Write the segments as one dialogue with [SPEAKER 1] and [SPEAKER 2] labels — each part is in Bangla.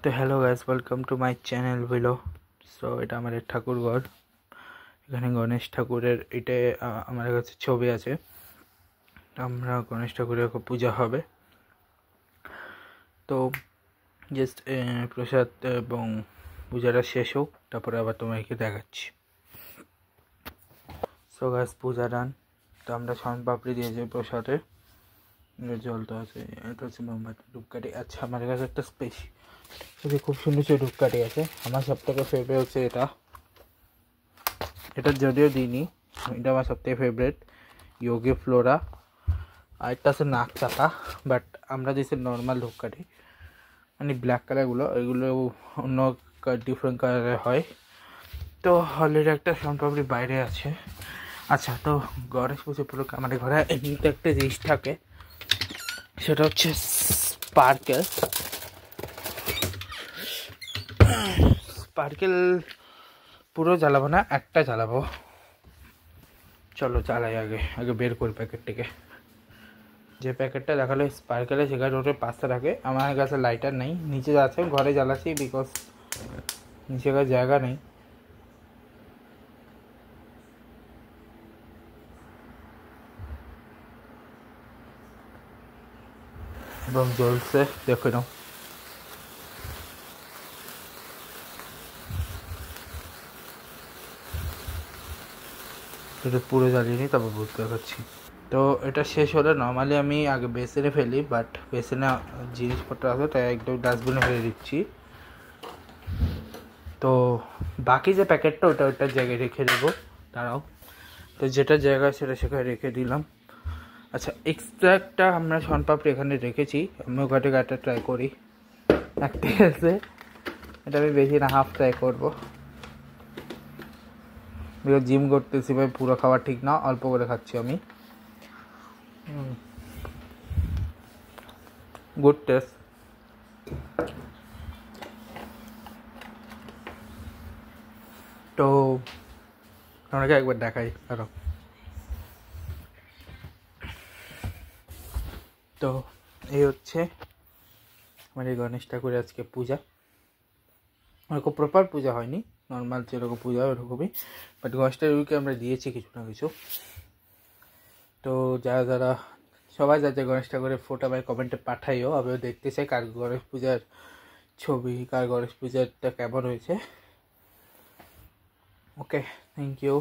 [SPEAKER 1] তো hello guys, welcome to my channel ভিলো। So এটা আমার ঠাকুর ঘর। এখানে গণেশ ঠাকুরের আমার কাছে ছবি আছে। আমরা গণেশ ঠাকুরের পূজা হবে, তো জাস্ট প্রসাদ এবং পূজাটা শেষ হোক, তারপরে আবার তোমাকে দেখাচ্ছি। সো গাইস, পূজা ডান। তো আমরা শন পাপড়ি দিয়েছি প্রসাদে, জলটা আছে, এটা হচ্ছে মোমবাতি, ধূপকাঠি। আচ্ছা, আমার কাছে একটা খুব সুন্দর ধূপকাঠি আছে। আমার সব থেকে ফেভারিট হচ্ছে এটা যদিও দিইনি, এটা আমার সব থেকে ফেভারিট যোগী ফ্লোরা। আর একটা আছে নাক চাকা, বাট আমরা দিয়েছি নর্মাল ধূপকাঠি, মানে ব্ল্যাক কালারগুলো, এগুলো অন্য ডিফারেন্ট কালারের হয়। তো অলরেডি একটা শনপাপড়ি বাইরে আছে। আচ্ছা, তো গণেশ পুজো উপলক্ষে আমাদের ঘরে এমনিতে একটা জিনিস থাকে, সেটা হচ্ছে স্পার্কেল পুরো জ্বালাবো না, একটা জ্বালাবো। চলো জ্বালাই। আগে বের করি প্যাকেটটিকে। যে প্যাকেটটা দেখালো স্পার্কেলে, সেখানে ওটা পাশে রাখে। আমার কাছে লাইটার নেই, নিচে আছে, ঘরে জ্বালাচ্ছি বিকজ নিচে কাছে জায়গা নেই। এবং জ্বলছে, দেখে নাও। এটা পুরো জ্বালিয়ে নিই, তারপর বুঝতে দেখাচ্ছি। তো এটা শেষ হলে নর্মালি আমি আগে বেসিনে ফেলি, বাট বেসিনে জিনিসপত্র আছে, তাই একদম ডাস্টবিনে ফেলে দিচ্ছি। তো বাকি যে প্যাকেটটা ওটার জায়গায় রেখে দেবো, দাঁড়াও। তো যেটা জায়গা সেটা সেখানে রেখে দিলাম। আচ্ছা, এক্সট্রা একটা আমরা শনপাপড়ি এখানে রেখেছি, আমি ওখানে একটা ট্রাই করি। একটা আছে, এটা আমি বেশি না, হাফ ট্রাই করবো। জিম করতেছি ভাই, পুরো খাওয়া ঠিক না, অল্প করে খাচ্ছি আমি। Good test. তো আপনাকে একবার দেখাই আরো। তো এই হচ্ছে আমার এই গণেশ ঠাকুরের আজকে পূজা। ওরকম প্রপার পূজা হয়নি, নর্মাল যেরকম পূজা হয় ওরকমই, বাট গণেশ ঠাকুরকে আমরা দিয়েছি কিছু না কিছু। তো যারা সবাই যাতে গণেশ ঠাকুরের ফটো আমায় কমেন্টে পাঠাইও, আমিও দেখতে চাই কার গণেশ পূজার ছবি, কার গণেশ পূজাটা কেমন হয়েছে। ওকে, থ্যাংক ইউ,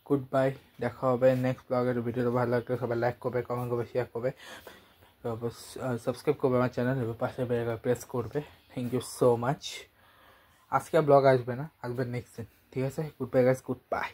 [SPEAKER 1] গুড বাই। দেখা হবে নেক্সট ব্লগের ভিডিও। ভালো লাগলে সবাই লাইক করবে, কমেন্ট করবে, শেয়ার করবে, সাবস্ক্রাইব করবে আমার চ্যানেল, এবং পাশে বেল প্রেস করবে। Thank you so much. আজকে ব্লগ আসবে না, আসবে নেক্সট দিন, ঠিক আছে? Goodbye guys, good bye.